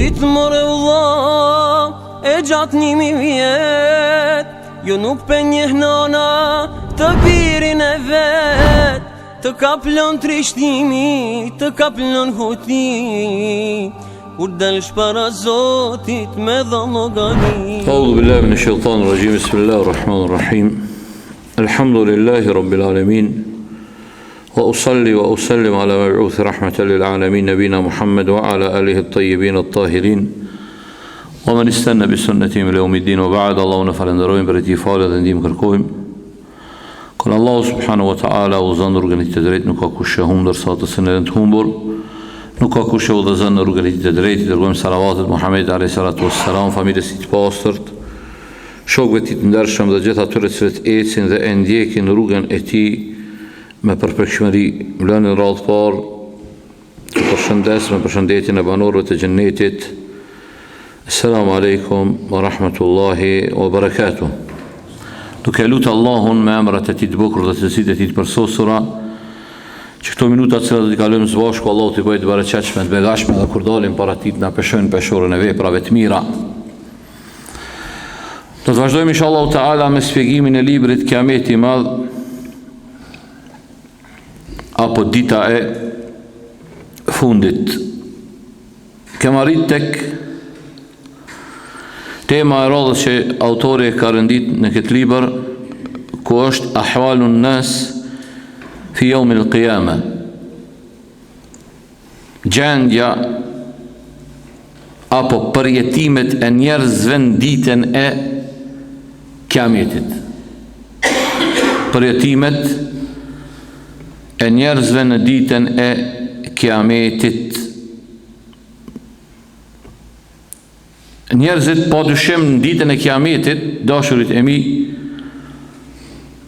ditë more vëlla e gjatë 1000 vjet, jo nuk pe njeh nana të birin e vet, të ka plon trishtimi, të ka plon huti, kur delsh para Zotit me dhallogani. A'udhu billahi minash shaitanir rajim. Bismillahir rahmanir rahim. Alhamdulillahi rabbil alamin. Wa usalli wa usallim ala mab'uth rahmatan lil alamin nabina Muhammad wa ala alihi at-tayyibin at-tahirin. Wa man istanna bi sunnatihim ila yawmiddin wa ba'd. Allahu na falenderojmë për këtë falë dhe ndihmë kërkojmë. Kur Allahu subhanahu wa ta'ala u zon rrugën e të drejtë, nuk ka kush e humbur sa të sinë të humbur. Nuk ka kush e udhëzon në rrugën e të drejtë. Dërgojmë salavatet Muhamedit alayhi salatu wassalam, familjes së tij pastërt, shokëve të ndershëm dhe gjithë atyre që ecin dhe e ndjekin rrugën e tij me përpjekshmëri. Vlënë radhë parë të përshëndes me përshëndetjen e banorëve të xhennetit. Assalamu alaikum wa rahmatullahi wa barakatuh. Duke lutë Allahun me emrat e tij të bukur dhe cilësitë e tij të përsosura, që këto minuta të cilat do t'i kalojmë së bashku, Allahu t'i bëjë të bereqetshme, të begashme, dhe kur dalim para tij na peshojnë peshorën e veprave të mira. Do të vazhdojmë inshallah taala me shpjegimin e librit Kiameti i Madh, apo dita e fundit. Kem arrit tek tema e radhës që autori e ka rëndit në këtë libër, ku është ahwalun nas fi yawm al-qiyama, gjendja apo përjetimet e njerëzve në ditën e Kiametit. Përjetimet e njerëzve në ditën e Kiametit. Njerëzit pa dyshim në ditën e Kiametit, dashurit e mi,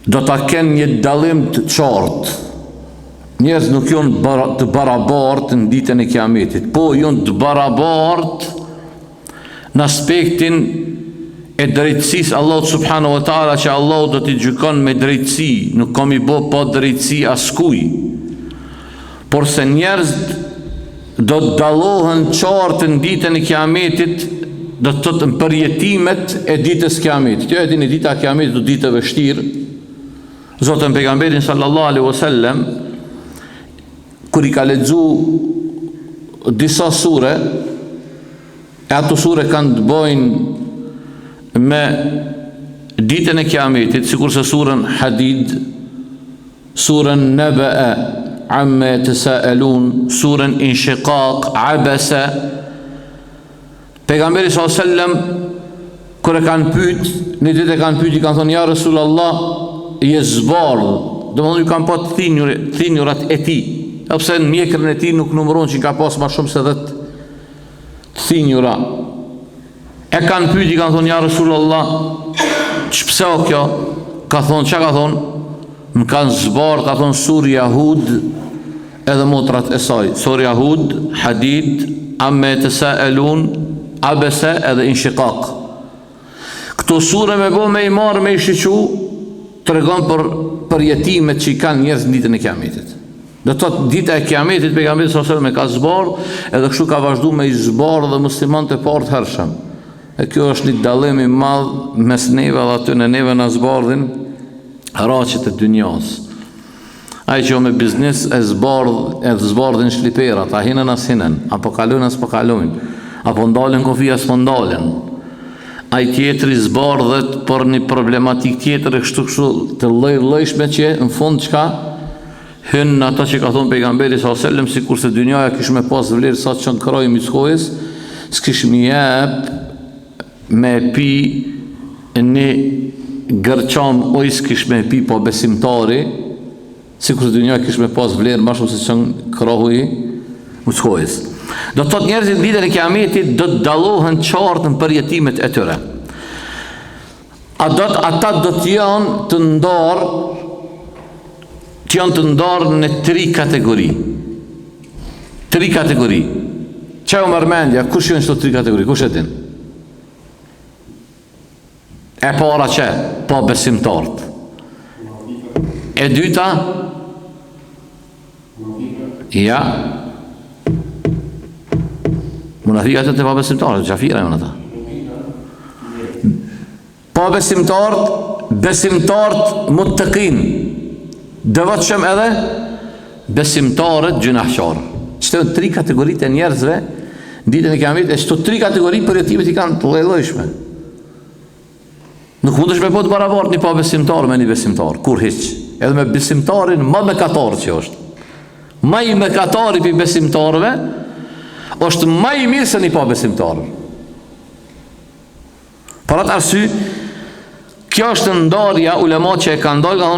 do ta kenë një dallim të qartë. Njerëz nuk janë të barabartë në ditën e Kiametit, po janë të barabartë në aspektin e drejtësisë Allahut subhanahu wa taala, që Allahu do t'i gjykon me drejtësi, nuk kam i bë pa drejtësi askujt. Por se njerëzit do të dallohen qartë në ditën e Kiametit, do të thotë në përjetimet e ditës Kiametit. Kjo e dini, dita e Kiametit do ditë e vështirë. Zotën pejgamberin sallallahu alaihi wasallam, kur i ka lexu disa sure, e ato sure kanë të bëjnë me ditën e Kiametit, sikurse surën Hadid, surën Naba'a, amma yatasaalun, surën Inshiqaq, Abasa. Pejgamberi sallallahu alaihi wasallam kur e kanë pyet, në ditë e kanë pyet, i kanë thonë ja Rasulullah, je zbardh, domethënë ju kanë pa të thinjurat e tij. Pse në mjekrën e tij nuk numëron që ka pas më shumë se 10 thinjura. E kanë pyet, i kanë thonë ja Rasulullah, ç'pse o kjo? Ka thonë, çka ka thonë? Më kanë zbardh, ka thonë surja Hud edhe motrat e saj. Surja Hud, Hadid, amma yatasaalun, Abasa edhe Inshiqaq. Këto sure me bo me i marë me i shiqu, të regon për përjetimet që i kanë njerëz në ditën e Kiametit. Dhe të dita e Kiametit, pejgamberi sallallahu alaihi wasallam e ka zbardh, edhe kështu ka vazhdu me i zbardh dhe muslimanët e parë të hershëm. E kjo është një dallim i madh mes neve dhe aty në neve në zbardhin raqet e dynjas. Ai që me biznes e zbardhin shliperat, a hinën as hinën, apo kalojnë as po kalojnë, apo ndalen kofi as po ndalen. Ai tjetri zbardhet për një problematik tjetër e kështu të lloj-llojshme, që në fund çka hyn në ato që ka thonë pejgamberi sallallahu alajhi wasallam, sikurse dynjaja kish me pas vlerë sa çon kroj miskojës, s'kish më jep me pi në gërçam oj s'kish me pi po besimtari, sikurse dynjaja kish me pas vlerë më shumë se çon krohuj miskojës. Do të thotë njerëzit në ditën e Kiametit do të dallohen qartë në përjetimet e tyre. Ata do të janë të ndarë në 3 kategori. 3 kategori. Çe u mërmendja, kush janë këto 3 kategori? Kush e din? E para që, pa besimtarët. E dyta? Ja. Munafiqat e pa besimtarët, xhafira janë ata. Pa besimtarët muttaqin, devotshëm edhe besimtarët gjunahqar. Këto tri kategoritë e njerëzve ditën e Kiametit, këto tri kategori përjetimet i kanë të lloj-llojshme. Nuk mundesh me po të barabartë një pa besimtar me një besimtar, kur hiç. Edhe me besimtarin më mëkatar që është. Më i mëkatari për besimtarëve është më i mirë se një pa besimtar. Për atë arsye, kjo është ndarja ulemat që e kanë ndarë,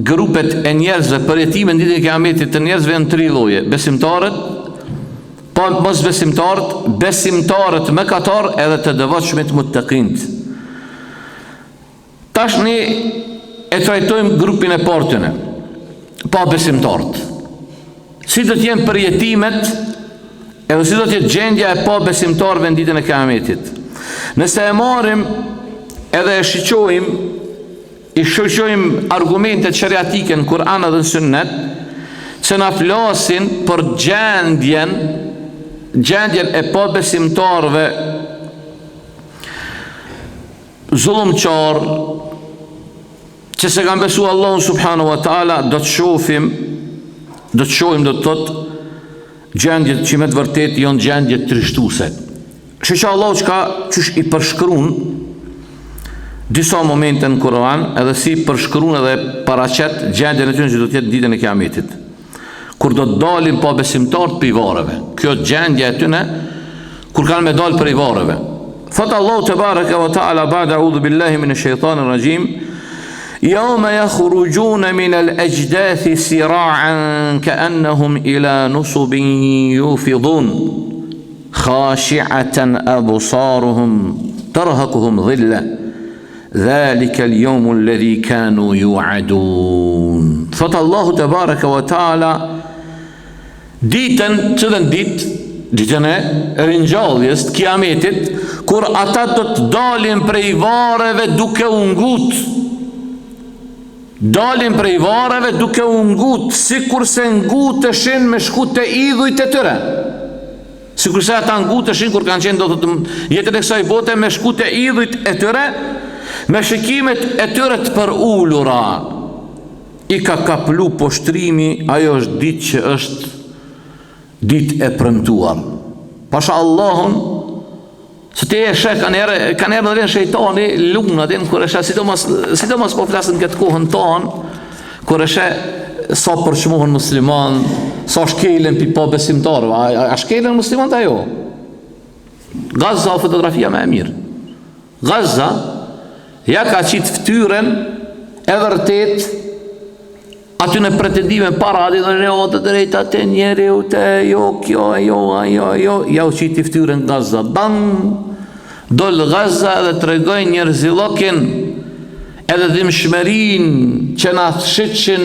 grupet e njerëzve përjetime në ditën e Kiametit të njerëzve në tri lloje: besimtarët, pa mos besimtarët, besimtarët mëkatar edhe të devotshmit muttaqint. Tashni e trajtojmë grupin e parë tyne, pa besimtarët. Si do të jenë përjetimet edhe si do të jetë gjendja e pa besimtarëve në ditën e Kiametit. Nëse e marrim edhe e shoqojmë argumentet shariatike në Kur'an dhe në Sunnet që na flasin për gjendjen e pa besimtarëve zullumqar që se kanë besu Allahun subhanahu wa taala, do të shohim do të thotë gjendjet që me të vërtet janë gjendje trishtuese. Që Allahu qysh i përshkruan disa momente në Kur'an, edhe si përshkruan edhe paraqet gjendjen e tyre që do të jetë ditën e Kiametit, kur do të dalin pa besimtarët prej varreve. Kjo gjendje e tyre kur kanë me dalë prej varreve. Thot Allahu te baraka wa taala ba'da a'udhu billahi minash shaitanir rajim: Yawma yakhrujuna min al-ajdathi sira'an ka'annahum ila nusubin yufidun khashi'atan absaruhum tarhaquhum dhilla dhalika al-yawmu alladhi kanu yu'adun. Thot Allahu te baraka wa taala, ditën e ringjalljes të Kiametit, kur ata do të dalin prej varreve duke u ngut. Dalin prej varreve duke u ngut, sikurse nguteshin me shkut e idhujt e tyre. Sikurse ata nguteshin kur kanë qenë do të jetën e kësaj bote me shkut e idhujt e tyre, me shikimet e tyre të përulura. I ka kaplu poshtrimi, ajo është ditë që është ditë e premtuar. Pasha Allahun, se te e shek, kanë erë dhe shejtani luna din, kur e shek, sidomos po flasën këtë kohën tonë, kur e shek sa përshmuhën musliman, sa shkelen pi pa besimtarë, a shkelen musliman të ajo? Gaza o fotografia me e mirë. Gaza, ja ka qitë ftyrën e vërtet, aty në pretendime paradi dhe të drejta të njeriu të ja u qiti ftyrën Gaza, dol Gaza dhe të regoj njerëzilokin edhe dhimshmerin që na shqitëshin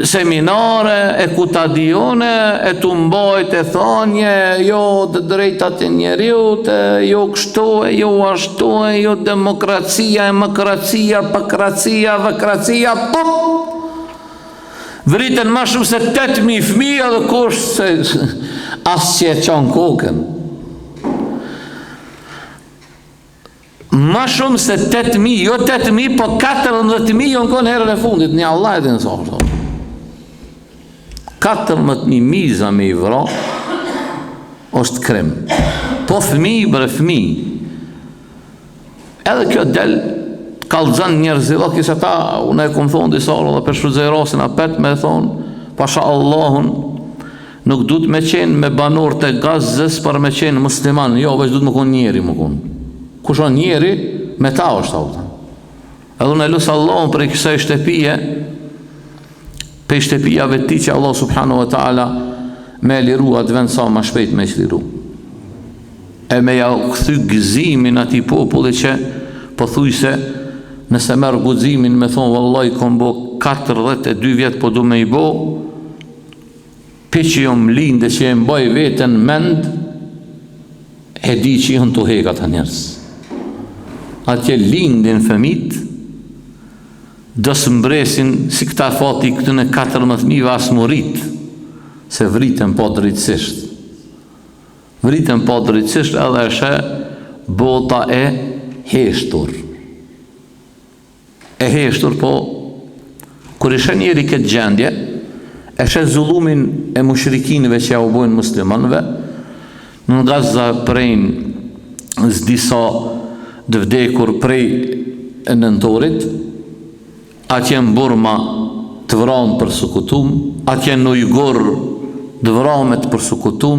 seminare e kutadione e të mbajt e thanje jo të drejta të njeriu të jo kështu e jo ashtu e jo demokracia e mëkracia pakracia vëkracia vritën ma shumë se 8.000 fëmijë dhe kush se asë që e qanë kokën. Ma shumë se 8.000, jo 8.000, po 14.000 jonë konë herën e fundit, një Allah e të nësashtë. 14.000 miza me i vra, është krem. Po fëmijë bërë fëmijë. Edhe kjo del kalëzën njerëzila, kisë ata, unë e këmë thonë disa orë dhe për shfrydzej rasin apet me thonë, pasha Allahun, nuk du të me qenë me banor të Gazës për me qenë musliman, jo, veç du të më konë njeri më konë. Kushon njeri, me ta është auta. Edhe unë e lusë Allahun për i kësaj shtepije, për i shtepijave ti që Allah subhanahu wa ta'ala me liru atë vend sa ma shpejt me liru. E me ja këthy gëzimin ati populli që po thuj se nëse merë guximin me thonë vallaj kom bo 42 vjetë po du me i bo pe që jo më linde që e mbaj vetën mend e di që jënë të heka të njerës atje lindin fëmit dësë mbresin si këta fati këtë në 14.000 asë morit se vritën po drejtësisht vritën pa drejtësisht edhe është bota e heshtur. E heshtur, po kur ishe njeri këtë gjendje, e she zullumin e mushrikinëve që ja u bojnë muslimanëve, në Gaza prejnë disa dëvdekur prej e nëntorit, atje në Burma të vramë për sukutum, atje në Ujgur të vramë të për sukutum,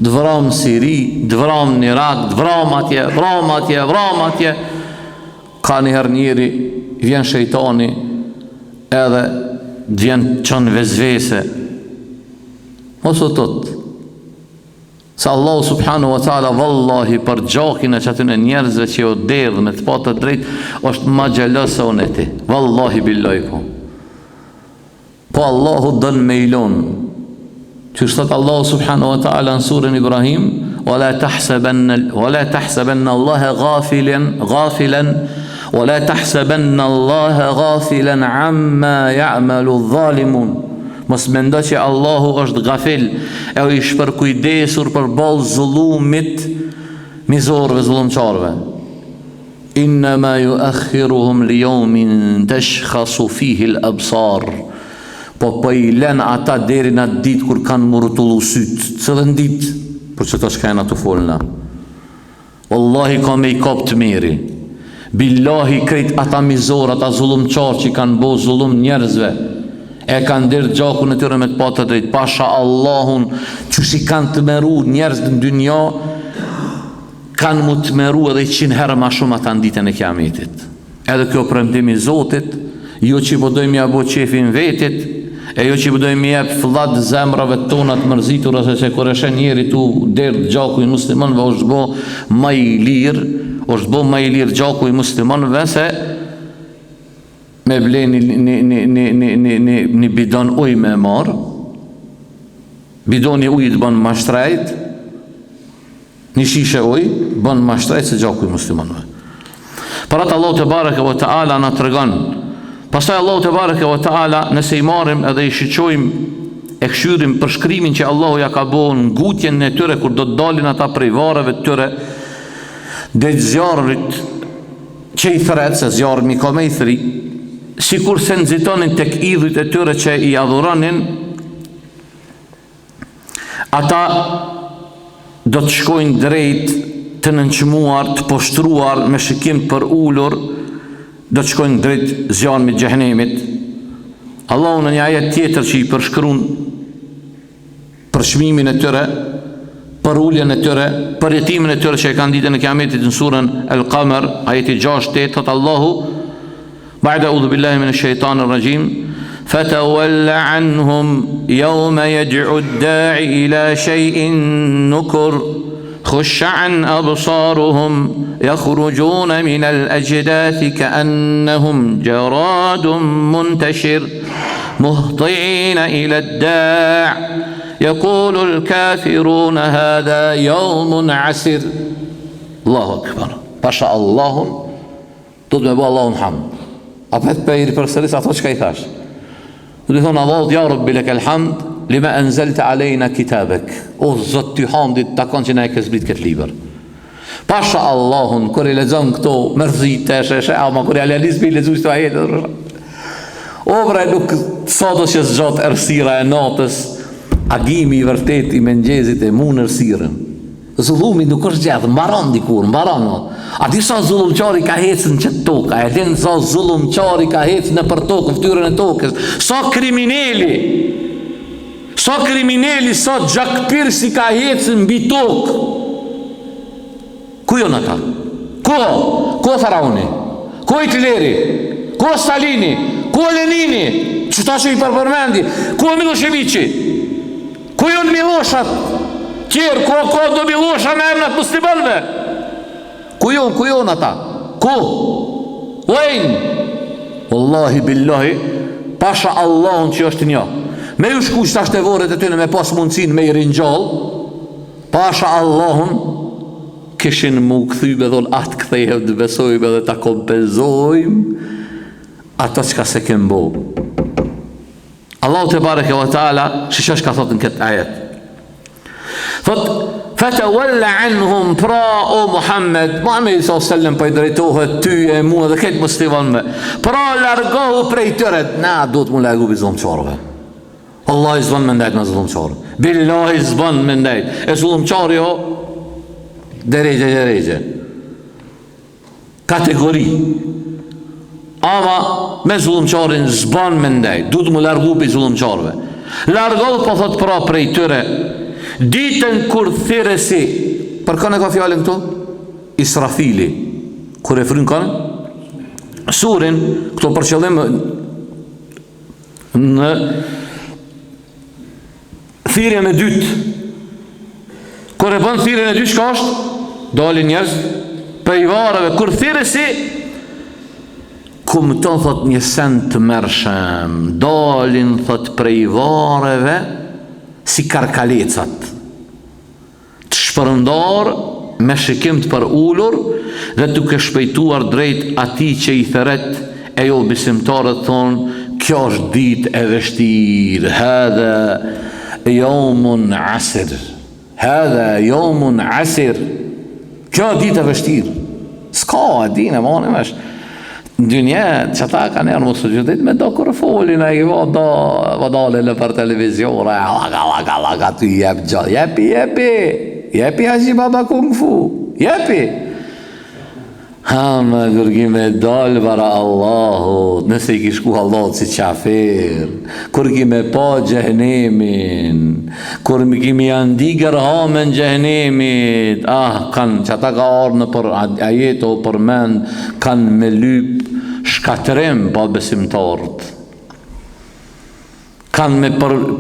të vramë në Siri, të vramë në Irak, të vramë atje, ka njëherë njeri, vjen shejtani edhe vjen qënë vezvese, mos o tëtë, se Allahu subhanahu wa ta'ala vallahi për gjakin e qëtën e njerëzve që jo dedhë me të patë të drejt, është ma gjelëse unë e ti, vallahi billahi po Allahu dënë me ilon, që shtot Allahu subhanahu wa ta'ala në surën Ibrahim, ولا تحسبن الله غافلا ولا تحسبن الله غافلا عما يعمل الظالمون. Mos mendo që Allahu është gafil e i shpërkujdesur për balë zullumit mizorëve, zullumqarve. Innama yuakhiruhum li yawmin tashkhasu fihi al-absar. Po i lën ata deri në atë ditë kur kanë murtullu syt. Cëllën ditë? Për që të shkajna të folna. Wallahi ka me i kap të meri. Billahi krejt ata mizor, ata zullumqar që kanë bo zullum njerëzve, e kanë dirë gjakun e tyre me të patë të drejt, pasha Allahun, që shi kanë të meru njerëz në dynja, kanë mu të meru edhe 100 herë ma shumë ata në ditën e kiametit. Edhe kjo premtimi Zotit, jo që i përdojmë ja bo qefin vetit, e jo që i përdojmë jep fëllat zemrave tonat mërzitur, ose që kër eshe njeri tu dirë gjaku i muslimanve, është bo ma i lirë gjaku i muslimanve, se me ble një bidon uj me marë, bidoni uj të banë mashtrajt, një shishe uj, banë mashtrajt se gjaku i muslimanve. Për atë Allah të bareke vë ta'ala në të reganë. Pastaj Allah të bareke vë ta'ala, nëse i marim edhe i shiqojmë e këshyrim për shkrimin që Allahu ja ka bo në gutjen në tyre, kur do të dalin ata prej vareve të tyre, dhe zjarrit që i thret, se zjarë mi ka me i thri, si kur se nëzitonin tek idhujt e tyre që i adhuranin, ata do të shkojnë drejt të nënqmuar, të poshtruar me shikim për ullur, do të shkojnë drejt zjarmit xhehenemit. Allahu në një ajet tjetër që i përshkruan për çmimin e tyre, për uljen e tyre, për jetimin e tyre që e kanë ditën e kiametit në surën Al-Qamar, ajeti 6-8, thot Allahu: "Ba'da a'udhu billahi minash shaitanir rajim, fatawalla anhum yawma yad'u ad-da'i ila shay'in nukur." خش عن أبصارهم يخرجون من الأجداث كأنهم جراد منتشر مهطعين إلى الداع يقول الكافرون هذا يوم عسر. الله أكبر. باشا الله ضد ما الله الحمد. أبد بير برسلس أطوش كيفاش. يقولون الله يا رب لك الحمد lima enzelta alejna kitabek. O Zot, ty hamdit takon që na e ke zbrit këtë libër. Pasha Allahun, kër i lexon këto mërzit të sheshe, ama kër i alelis për i lezu shto ajetet, o bre, nuk sado që zgjat ersira e natës, agimi i vërtet i mengjezit e mun ersiren. Zullumi nuk është gjatë, mbaron dikur, mbaron. A di sa zullumqari ka hecën qëtë toka, e din sa zullumqari ka hecën në për tokë, ftyrën e tokës, sa krimineli, sa gjakpirsi ka hecën mbi tokë. Ku jo në ta? Ko Faraoni? Ko Hitleri? Ko Stalini? Ko Lenini? Qëta që i përmendi? Ko Miloševići? Ku jo në Miloshat? Tjerë, ko do Milosha me emnat muslimanve? Ku jo në ta? Ku? Lejnë? Wallahi billahi, pasha Allahun që është një. Me ju shku që ta shtevoret e tyne me pas mundësin me i rinjall, pasha Allahun, kishin mu këthybe dhon atë këthejhem të besojme dhe ta kompenzojmë ato që ka se kembo. Allahu te bareke wa ta'ala, shishash ka thot në këtë ajet: Thot, fatawalla anhum, pra o Muhammed s.a.s. për i drejtohet ty e mua dhe këtë musliman me, pra largohu prej tëre. Na do të mu largu për zullumqarëve. Allah i zban me ndajt me zullumqarë. Billahi i zban me ndajt. E zullumqarë jo, deregje. Kategori. Ama me zullumqarin zban me ndajt. Du të mu largu për zullumqarëve. Largohu po thot pra prej tëre. Ditën kur thiresi, për kanë e ka fjallin këto? Israfili. Kur e frin kanë? Surin, këto për qëllim në thirrjen e dytë. Kur e bën thirrjen e dytë, çka është? Dalin njerëz prej varreve. Kur thirresi, kum të thot një send të mërshëm, dalin thot prej varreve si karkalecat, të shpërndar me shikim të për ullur dhe duke shpejtuar drejt ati që i theret. E jo besimtarët thonë, kjo është ditë e vështirë, hadha yawmun asir, hadha yawmun asir, kjo ditë e vështirë. S'ka e dine, mani mesh në dynjet, që ta ka njerë mos të gjithit me do kërë folin e i vadale për televiziore, laka tu jep gjatë, jepi haji baba kung fu, jepi. Hamë kërki me dalë para Allahut, nëse i kishku Allahut si qafir, kërki me pa gjehnemin, kërmi kimi andi gërhamen gjehnemit, kanë që ata ka arë në për ajet o për men, kanë me lyp shkatrim pa besimtarët, kanë me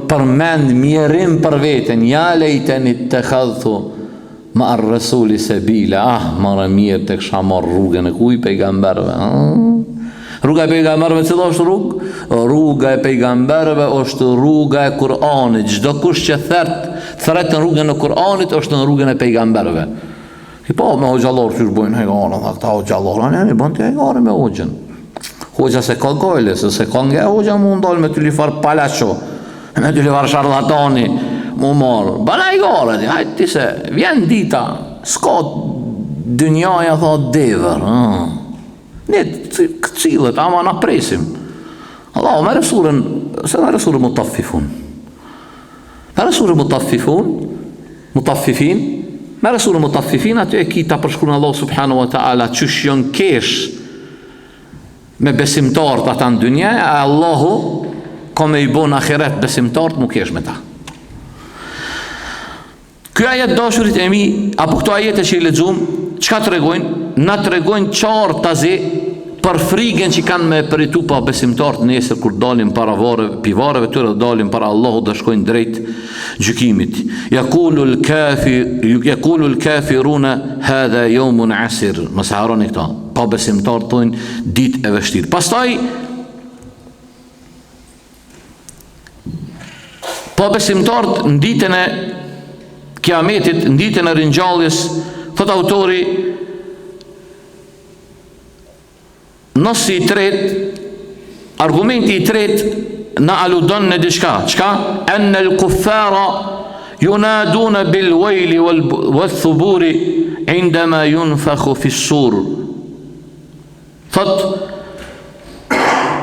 përmend mjerim për veten. Ja lejtenit të khadhu ma arë Rasuli sebila, marë mirë të kësha marë rrugën e kuj pejgamberve. Rruga e pejgamberve cila është rrugë? Rruga e pejgamberve është rruga e Kur'anit. Çdo kush që thret në rrugën e Kur'anit është në rrugën e pejgamberve. Ki pa me hoxhalor që shbojnë hejgare, dhe këta hoxhalor, anë bënd të hejgare me hoxhën. Hoxha se ka gojle, se ka nge hoxha mu ndalë me të lifar palacho, me të lifar sharlatani, mu marë. Bana hejgare, hajtë ti se vjen dita, s'ka dynjaja tha dever. Ne këcilët, ama na presim. Allah, me resurën, se me resurën mutaffifun. Me resurën mutaffifin, me resurën mutaffifin, aty e kita përshkruan Allah subhanahu wa ta'ala, qysh jon kesh me besimtarët ata në dynja, Allahu ka me i bo në ahiret besimtarët mu kesh me ta. Kjo ajet dashurit e mi, apo këto ajete që i lexuam, çka të regojnë? Na të regojnë qartë tazi për frigën që kanë me përitu pa besimtarët nesër kur dalin para pivareve tyre, dalin para Allahu dhe shkojnë drejt gjykimit. Yaqulu al-kafiruna hadha yawmun asir. Mos harroni këta. Pa besimtarët thonë ditë e vështirë. Pastaj pa besimtarët në ditën e kiametit, në ditën e ringjalljes, thot autori, nësi i tret, argumenti i tret në aludon në dishka. Qka? Enë l-kuffara yunaduna bil wejli wal thuburi indama yunfakhu fissur. Thot,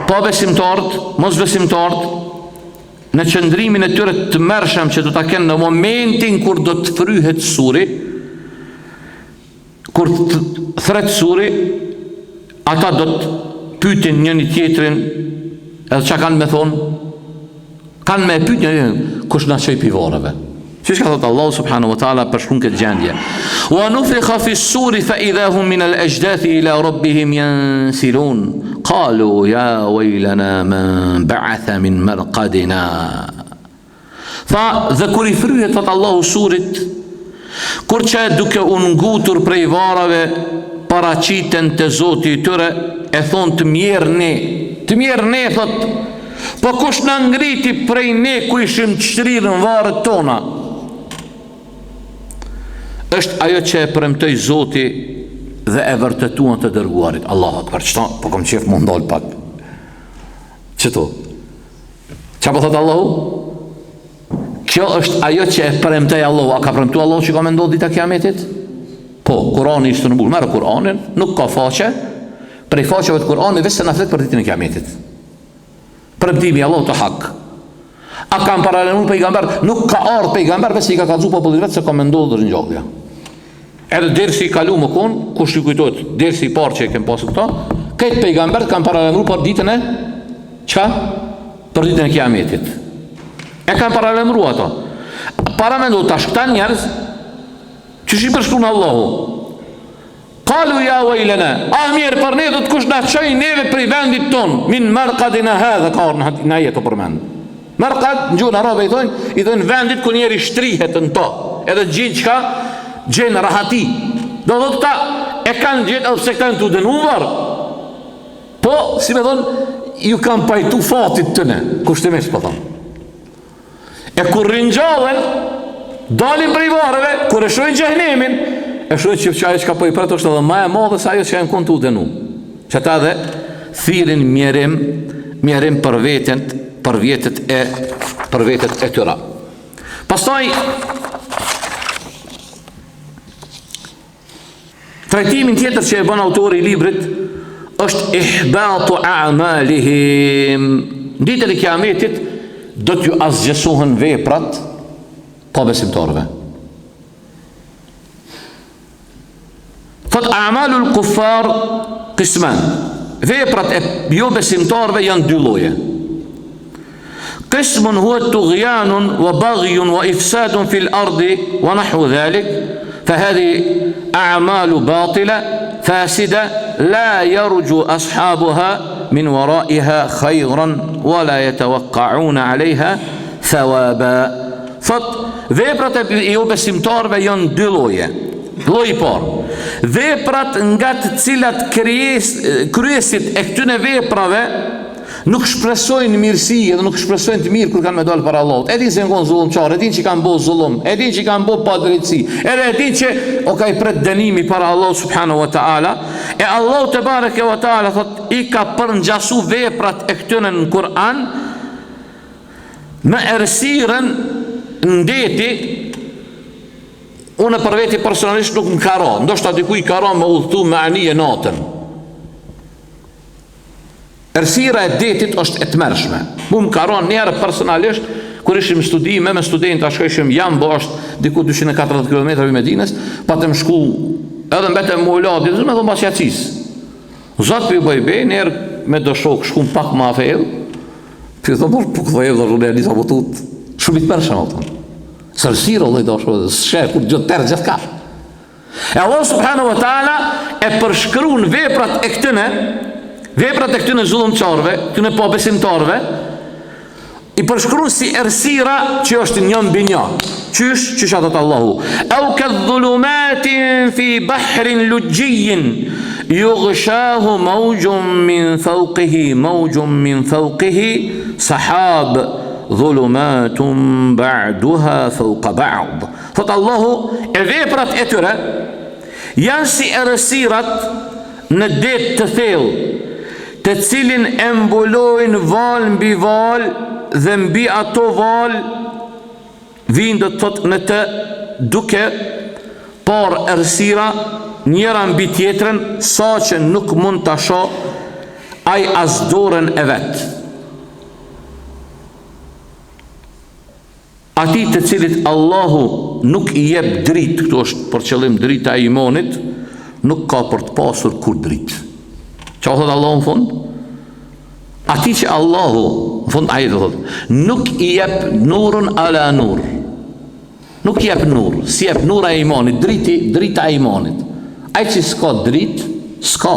pa besimtarët, mos besimtarët, në qëndrimin e tyre të mërshëm që do ta kenë në momentin kur do të fryhet suri, kur thret suri, ata do të pyetin njëri tjetrin, edhe çka kanë me thonë? Kanë me pyet njërin, kush na çoi pivareve? Siç ka thënë Allahu subhanahu wa taala për shkak të gjendje. Wa nufikha fi s-suri fa idha hum min al-ajdathi ila rabbihim yansilun. Qalu ya waylana man ba'atha min marqadina. Fa dhe kur i fryhet thot Allahu surit, kur që duke u ngutur prej varave paraqiten te Zoti i tyre, e thon të mjerë ne thot, po kush na ngriti prej ne ku ishim çtrirë në varret tona? Është ajo që e premtoi Zoti dhe e vërtetuan të dërguarit. Allahu akbar, çto po kam qef më ndal pak. Çto? Çfarë po thot Allahu? Kjo është ajo që e premtoi Allahu. A ka premtuar Allahu që ka me ndodhur dita e Kiametit? Po, Kurani ishte në burë. Merë Kuranin, nuk ka faqe, prej faqeve të Kuranit veç se na flet për ditën e Kiametit. Premtimi i Allahut të hak. A kanë paralajmëruar pejgamber? Nuk ka ardhur pejgamber veç se i ka kallëzuar popullit vetë se ka me ndodhur ngjallja. Edhe dersi i kalu më kon, kush i kujtohet, dersi i parë që e kem pasur këto, këtë pejgambert kanë paralajmëruar për ditën e për ditën e Kiametit. E kanë paralajmëruar ato. Para mendoj tash këta njerëz që shi përshkruan Allahu. Qalu ya waylana, mirë për ne do të kush na çojë neve prej vendit ton, min marqadina hadha, ka në ajet për mend. Marqad, në gjuhën arabe i thonë vendit ku njeri shtrihet në to, edhe gjithë çka gjenë rahati. Do të ta e kanë gjithë edhe pse këta janë të dënuar. Po, si me thonë, ju kanë pajtu fatit tëne, kushtimisht po thonë. E kur rinjallën, dalin prej vareve, kur e shojnë xhehenemin, e shojnë që ajo që ka po i pret është edhe më e madhe se ajo që janë kënë të dënu. Që ata dhe thirin mjerim për vjetet e tyra. Pastaj trajtimin tjetër që e bën autori i librit është ihbatu a'malihim. Ditën e Kiametit do t'ju asgjësohen veprat pa besimtarve. Thot a'malul kuffar qisman. Veprat e jo besimtarve janë dy lloje. Qismun huwa tughyanun wa baghyun wa ifsadun fil ardi wa nahwu dhalik. فهذه أعمال باطلة فاسدة لا يرجو أصحابها من ورائها خيرا ولا يتوقعون عليها ثوابا. Veprat e jo besimtarve janë dy lloje. Lloji i parë, veprat nga të cilat kryesit e këtyre veprave nuk shpresojnë mirësi edhe nuk shpresojnë të mirë kur kanë me dalë para Allahut. E din se kanë zullumçar, e din që kanë bërë zullum, e din që kanë bërë padrejtësi, edhe e din që o ka i pret dënimi para Allahut subhanahu wa taala. E Allahu te bareke wa taala thot i ka përngjasu veprat e këtyre në Kur'an me errësirën ndeti. Unë për veti personalisht nuk më karo, ndoshta dikuj karo me udhëtu me anije natën. Errësira e detit është e tmerrshme. Mu më karon njerë personalisht, kur ishim studime me studentë, a shkojshim Jambo, është diku 240 km i Medinës, pa të më shku, edhe mbete më ullat, me thonë pas jacis. Zotë për ju bëjbe, njerë me do shok, shkum pak ma fejl, për ju thonë, për këtho dhe rrune, njësa botut, shumë i tmerrshme, thonë. Sërsiro dhe i do shumë, shkë, kur gjithë tërë, gjithë ka. E Allah subhanahu wa ta'ala e përshkruan veprat e këtyne zullumçarve, këtyne pa besimtarve, i përshkruan si errësira që është një mbi një. Qysh atat Allahu. Au ka dhulumatin fi bahrin lujjin, yughshahu mawjun min fawqihi, sahab dhulumatun ba'duha fawqa ba'd. Thot Allahu, e veprat e tyre janë si errësirat në det të thellë, të cilin e mbulojnë val mbi val dhe mbi ato val vinë do të thot në të duke par errësira njëra mbi tjetrën sa që nuk mund të shoh ai as dorën e vet. Ati të cilit Allahu nuk i jep dritë, këto është për qëllim drita e imanit, nuk ka për të pasur kur dritë. Që thot Allahu në fund? Ati që Allahu në fund ajet thot, nuk i jep nurun ala nur. Nuk i jep nur, si jep nura e imanit, drita e imanit. Ai që s'ka dritë, s'ka.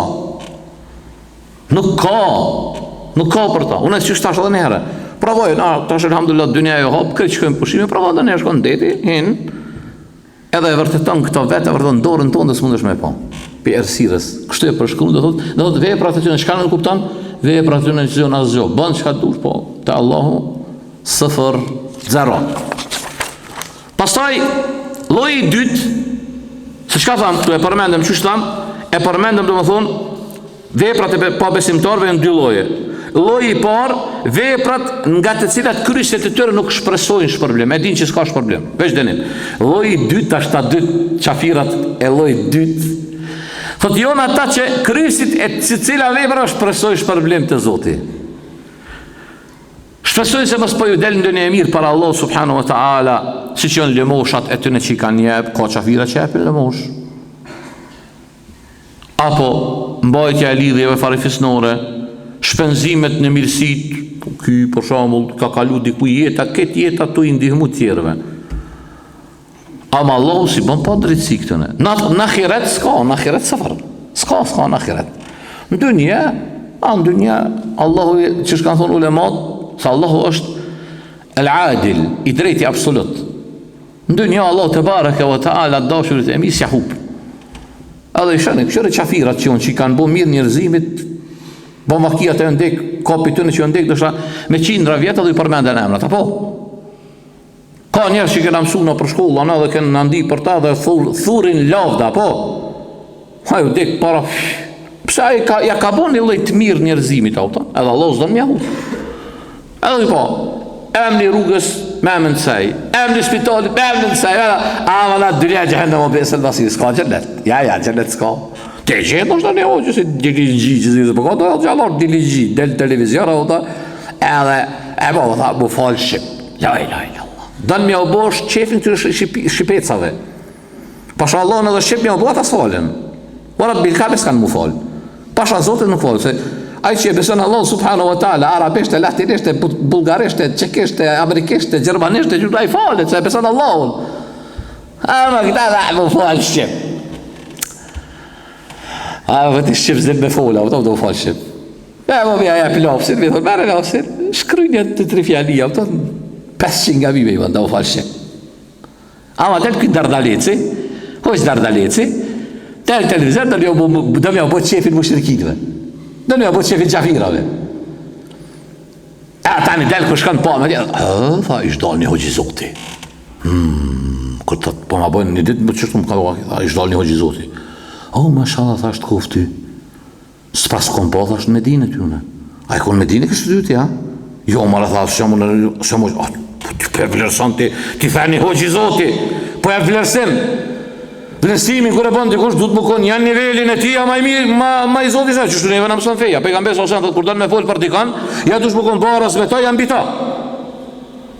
Nuk ka për ta. Unë e që shtash edhe njëherë. Provojnë, tash alhamdulillah dynja e hop, këtë që këmë pushime, provojnë dhe një shkon deti, edhe e vërteton këto vetë, e vërteton dorën tonë dhe së mundesh me pa. Për errësirës. Kështu e përshkruan, do thot veprat e tyre, çka nuk kupton? Veprat e tyre që janë asgjë. Bën çka dush, po te Allahu 0. Pastaj lloji i dytë, se çka tham, këtu e përmendëm çu tham, e përmendëm domethënë veprat e pa besimtarëve janë dy lloje. Lloji I parë, veprat nga të cilat kryset e tyre nuk shpresojnë shpërblim. E din që s'ka shpërblim. Veç dënim. Lloji I dytë, tash ta dy qafirat e llojit dytë. Thot jon ata që krysit e cila vepra shpresojnë shpërblim të Zotit. Shpresojnë se mos po ju del ndonjë e mirë para Allah subhanahu wa taala, siç janë lëmoshat e tyre që I kanë jep, ka qafira që japin lëmosh. Apo mbajtja e lidhjeve farifisnore, shpenzimet në mirësit, ky për shembull ka kalu diku jeta, këtë jeta tu I ndihmu tjerëve. Ama Allahu si bën pa drejtësi këtëne. Në ahiret s'ka, në ahiret safar. S'ka në ahiret. Në dunja, Allahu që shkanë thonë ulemat, se Allahu është el-adil, I drejti absolut. Në dunja, Allahu të bareke wa ta'ala dashurit e misja hub. Edhe I shënë, këshëre qafirat që I kanë bo mirë njerëzimit, bo makijat e ndek, kopit të në që ndek, dësha me 100 vjetë edhe I përmenden emrat, apo? Ka njerës që këna mësu në për shkolla, në dhe kënë nëndi për ta dhe thurin lavda, po? Haju dek para, pësa ja ka bo një lejtë mirë njerëzimit, auta, edhe Allah s'don mjahu. Edhe po, emni rrugës, me emën saj, emni spitalit, me emën saj, ama na dyrja gjëhendë më besën vasi, s'ka gjennet, ja, gjennet s'ka. Te gjennet është në hoqë, si diligji që zhizë, për ka do e gjallar diligji, del televizion, auta, edhe, e po, tha, mu falë shqip, la. Dënë mja u bosh qefin të shqipecave. Pasha Allah në dhe shqip mja u bohat as falen. Orat bilkabe s'kanë mu fal. Pasha Zotit nuk fal. Se aj që e beson Allah subhanahu wa ta'ala, arabeshte, latineshte, bulgareshte, qekeshte, amerikeshte, gjermaneshte, që da I falet, se e beson Allahun. Ama këta da mu fal shqip. Ama vëti shqip zil me fola, vëta do fal shqip. E më bja ja pilopsin, mi thonë, mërë lopsin, shkrynjët të 3 fjallia, vëta 500 nga bibe I vënda u falshim. Ama del këtë dardaleci, hoqë dardaleci, del televizor, do mja u bët qefin mushrikitve. Do mja u bët qefin qafirave. Tani del kër shkanë pa, me tjetë, tha, ishtë dal një hoqë I Zoti. Kërë të po ma bëjnë një ditë, më qështu më ka doa, tha, ishtë dal një hoqë I Zoti. Mashallah, tha, është kofti. S'pas kom po, tha, është në Medinë të june. A I konë Medinë kështë dyti, ja? Jo, mara tha, shumë, ti për vlerëson ti thani hoqë I Zoti, po e vlerësim. Vlerësimin kër e bënë dikush, du të më konë, janë nivelin e ti, ma I Zoti se, qështu neve në mësën feja, pejgamber sa thot, kur dënë me folë për dikan, ja du shmë konë barës me ta, janë bita.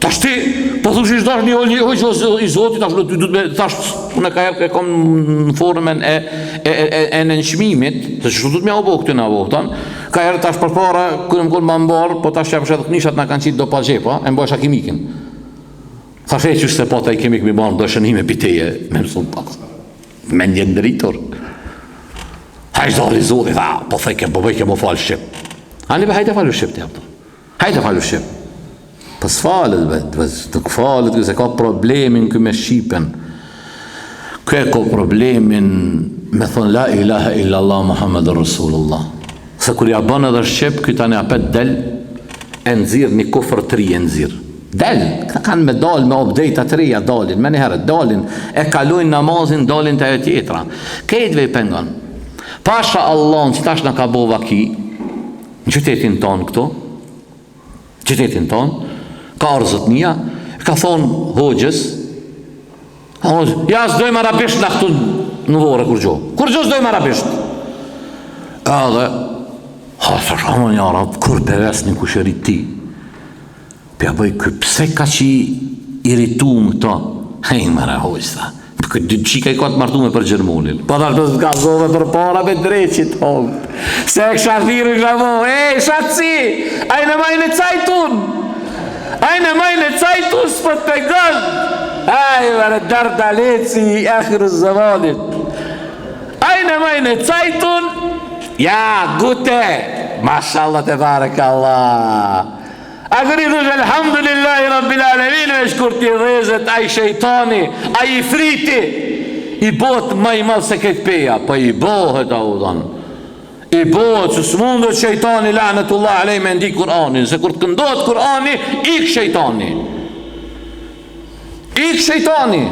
Ta shti, po thush ishtë dash një hoqë I Zoti, ta shtu du të me, tash, unë e kom në formën e nënshmimit, se qështu du të me obo këtë në avohtan, ka herë tash për para, kërë më konë ma mbarë, po tash që e përshetë kënishat nga kanë qitë do palgjepa, e mbojsh akimikin. Thash e qështë se po ta I kemik mi banë, do shënime piteje, me mësun pak, me njën dritur. Hajtë dori Zoti, tha, po thejke, po bëjke më falë shqip. Ani be hajtë falu shqip të japëtë. Hajtë falu shqip. Pës falët, nuk falët, këse ka problemin kë me Shqipen. Kë ka problemin me thonë la ilaha illallah Muhammedur Rasulullah. Se kur ja bënë edhe shqip, këta një apet del, e nëzirë, një kofër 3 e nëzirë. Del, këta kanë me dalë, me obdejta 3 dalin, me njëherë, dalin, e kalojnë namazin, dalin të e tjetra. Kejtve I pengon. Pasha Allah, që tash në ka bo vaki, në qytetin tonë këto, ka arzët një, ka thonë hoqës, ja s'dojmë arabisht në këtu në vore kur s'dojmë arabisht. Edhe, thash, ama një arab, kur beres një kusherit ti, pja bëj, pëse ka që iritu më këta, hejnë mëra hoqës, tha, qika I ka të martu me për Gjermonin, po tash përës ka zove për para me dreqit, se e kësha thiru I gramo, shatësi, ajnë majnë e cajtun, Ajne majnë e cajtu s'pët pegon. Ajme dardaleci I akhirë zëvanit. Ajne majnë e cajtun. Ja, gute. Mashallah te barek Allah. Agar I dhush alhamdulillahi rabbil alamin, me shkur ti dhezet, a I shejtani, a I friti, I bot ma I madh se këtë peja, pa I bohet a udhan. I bohet që s'mundet shejtani lanetullah alej me ndi Kur'anin, se kur të këndot Kur'ani, ik shejtani. Ik shejtani.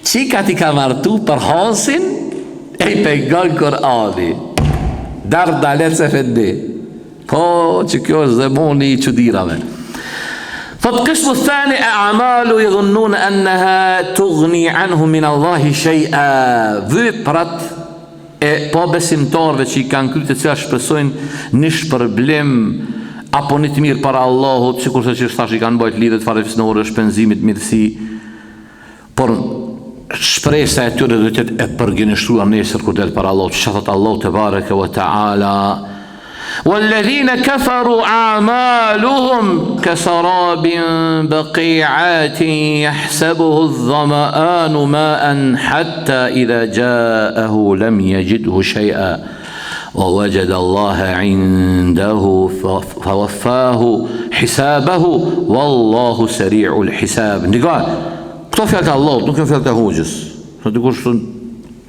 Qika ti ka martu për hasin, e I pegon Kur'ani. Dardalec Efendi. Po, që kjo është zemoni I çuditërave. Thot qismu thani a'malu yadhunnuna annaha tughni anhum min Allahi shay'a. Veprat e pabesimtarëve që I kanë kryer të cilat shpresojnë një shpërblim apo një të mirë para Allahut, sikurse që thash I kanë bërë lidhet farefisnore, shpenzimit, mirësi, por shpresa e tyre do të jetë e përgjinështruar nesër kur del para Allahut, që thot Allahu te bareke ve taala والذين كفروا أعمالهم كسراب بقيعات يحسبه الظمآن ماء حتى إذا جاءه لم يجده شيئا ووجد الله عنده فوفاه حسابه والله سريع الحساب. Ndikoj, këto fjalë të Allahut nuk janë fjalë të hoxhës. Sa dikush thon,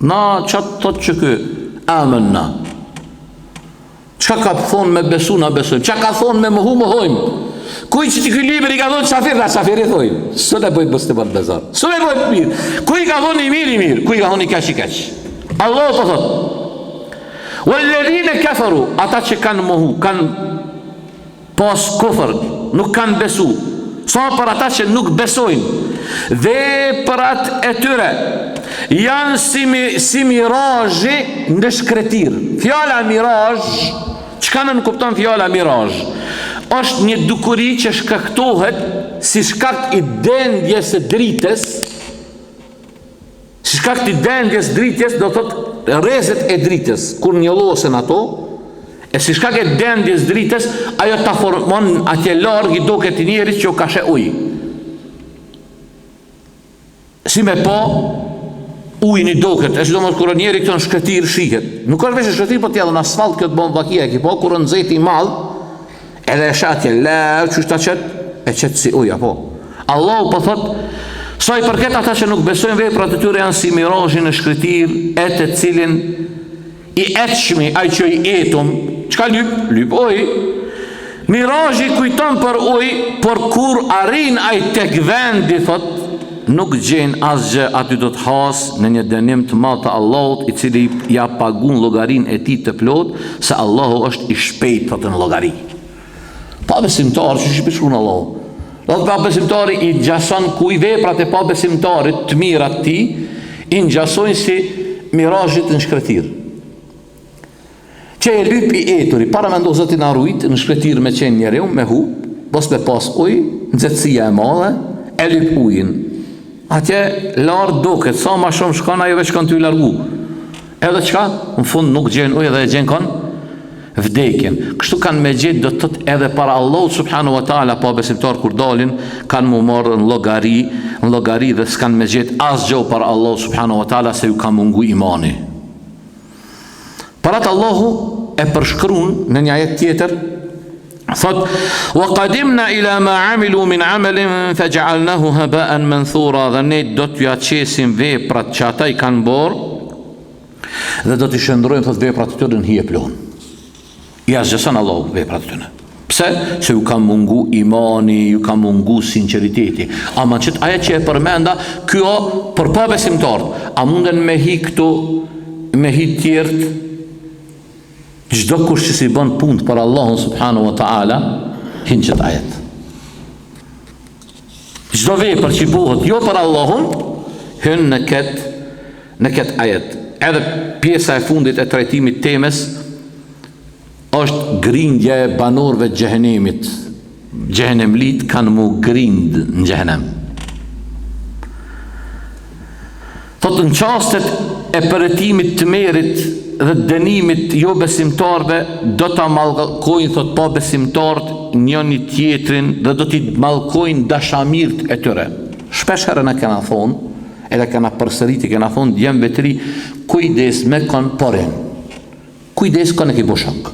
na çat thot që ky amanna. Çka ka thonë me besu na besojmë, çka ka thonë me mohu mohojmë. Kuj që ky libër I ka thonë safir, na safiri thojmë. S'le bëj bës të bazar. S'le bëj mirë. Kuj ka thonë I mirë, kuj ka thonë I kaç I kaç. Allahu po thot. Walladhina kafaru, ata që kanë mohu, kanë pas kufër, nuk kanë besu. Sa për ata që nuk besojnë. Veprat e tyre janë si mirazhi në shkretir. Fjala mirazh, çka nën kupton fjala mirazh? Është një dukuri që shkaktohet si shkak I dendjes së dritës. Si shkak I dendjes dritës do thot rrezet e dritës kur njollosen ato, e si shkak e dendjes dritës ajo ta formon atje larg I duket I njerit që ka shë ujë. Si me po ujin I duket, e sidomos kur njeri këto në shkretir shihet. Nuk është veç shkretir, po t'ja dhe në asfalt këtë bon vakia ki po, kur në zeti I madh, edhe e shatje lërë, që shta qëtë, e qëtë si uja po. Allahu po thot, sa I përket ata që nuk besojnë veprat e tyre janë si mirazhin në shkretir, e të cilin I etshmi, aj që I etum, qka lyp uj, mirazhi kujton për uj, por kur arrin aj tek vendi, thot, nuk gjen asgjë, aty do të has në një dënim të madh të Allahut I cili ja pagun llogarin e tij të plot, se Allahu është I shpejtë në llogari. Pa besimtar që shpeshun Allahu. Do të pa besimtari I gjason kuj veprat e pa besimtarit të mirat ti I ngjasojnë si mirazhit në shkretir. Që e lyp I eturi, para me ndo Zoti na rujt në shkretir me qenë njeriu, me hu, mos me pas ujë, nxehtësia e madhe, e lyp ujin. Atje lartë duket, sa ma shumë shkon ajo veç kanë ty largu. Edhe qka? Në fund nuk gjen ujë dhe e gjen kanë vdekjen. Kështu kanë me gjetë do të thot edhe para Allahut subhanahu wa taala pa besimtar kur dalin kanë mu marrë në llogari dhe s'kanë me gjetë asgjë para Allahut subhanahu wa taala se ju ka mungu imani. Parat Allahu e përshkruan në një ajet tjetër thot wa qadimna ila ma amilu min amalin faj'alnahu haba'an manthura, dhe ne do t'ja qesim veprat që ata I kanë bërë dhe do t'i shndrojmë thot veprat e tyre në hije plon. Ja zgjason Allahu veprat e tyre. Pse? Se ju ka mungu imani, ju ka mungu sinceriteti. Ama qëtë aja që e përmenda, kjo për pa besimtarët, a munden me hi këtu, me hi tjertë, çdo kush që si bën punë për Allahun subhanahu wa taala hin qët ajet. Çdo vepër që bëhet jo për Allahun hyn në këtë ajet. Edhe pjesa e fundit e trajtimit temës është grindja e banorëve të xhehenemit. Xhehenemlit kanë mu grind në xhehenem. Thotë në çastet e përjetimit të merit dhe dënimit jo besimtarve do ta mallkojnë thot pa besimtarët njëri tjetrin dhe do t'i mallkojnë dashamirët e tyre. Shpesh herë na kena thonë, edhe kena përsëriti, kena thonë djem vetëri, kujdes me kon poren. Kujdes kon e ki boshak.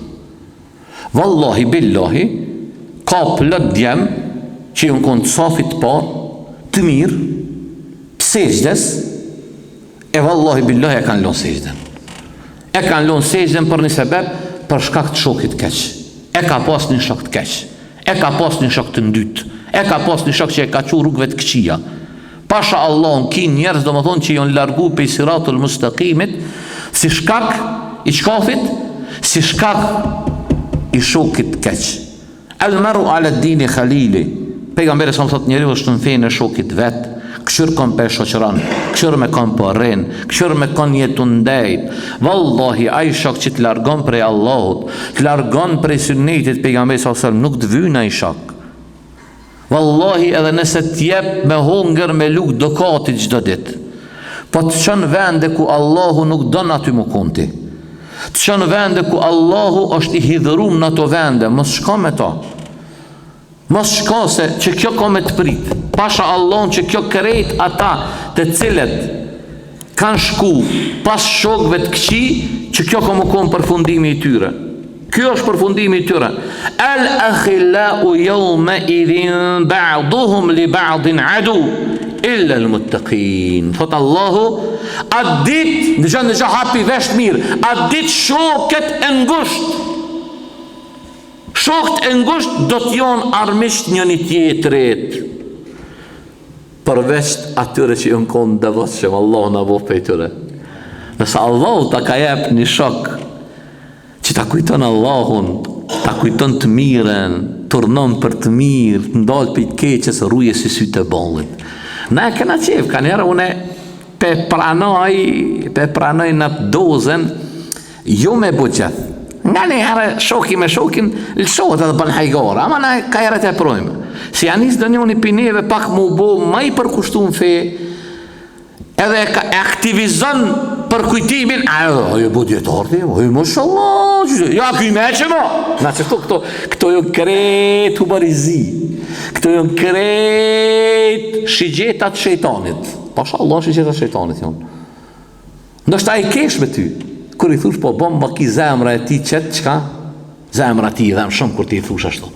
Wallahi billahi ka plot djem që ju kon safit par të mirë psejdes e wallahi billahi e kanë lënë sejdën. E kanë lënë sejdën për një sebeb, për shkak të shokit keq. E ka pas një shok të keq. E ka pas një shok të ndyt. E ka pas një shok që e ka qu rrugëve të këqija. Pasha Allah, ki njerëz do më thonë që jonë largu pe siratul mustaqimit, si shkak I qkafit, si shkak i shokit keq. El maru ala dini khalili. Pejgamberi sa më thot njeriu është në fenë e shokit vet, këshir kom për shoqëran, këshir me kom për rren, këshir me kon jetu ndajt. Wallahi ai shok që të largon prej Allahut, të largon prej sunnetit pejgamberit sallallahu alajhi wasallam, nuk të vyn ai shok. Wallahi edhe nëse t'jep me hunger me luk dokatit çdo ditë, po të çon vende ku Allahu nuk don aty më konti. Të çon vende ku Allahu është i hidhëruar në ato vende, mos shko me to. Mos shko se që kjo ka me të prit. Pasha Allahun që kjo krejt ata të cilët kanë shku pas shokëve të këqi, që kjo ka më konë përfundimi i tyre. Kjo është përfundimi i tyre. El akhillau yawma idhin ba'duhum li ba'din adu illa al muttaqin. Thot Allahu, atë dit, në gjë hapi vesh mirë, atë dit shokët e ngusht. Shokët e ngusht do t'jon armisht njëni tjetrit. Përveç atyre që jënë konë devotshëm, Allah në bof për tyre. Nëse Allah ta ka jep një shok që ta kujton Allahun, ta kujton të miren, turnon për të mirë, të ndalë për të keqës, ruje si sytë e bollit. Na e këna qef, ka njerë une pe pranoj në dozën, jo me buqeth. Nga një herë shoki me shokin lësohet edhe bën hajgore, ama na ka herët e projme. Si janis dë njën i pineve pak mu bo ma i përkushtu në fe, edhe e aktivizon për kujtimin, jo bu djetarti, mashallah, ja kuj me që mo. Na që këto jo kret humorizi, këto jo kret shigjetat shejtanit. Mashallah, shigjetat shejtanit jonë. Nështë ta i kesh me ty. Kur i thush po bom ma ki zemra e ti qëtë, qka? Zemra ti i dhem shumë kur ti i thush ashtu.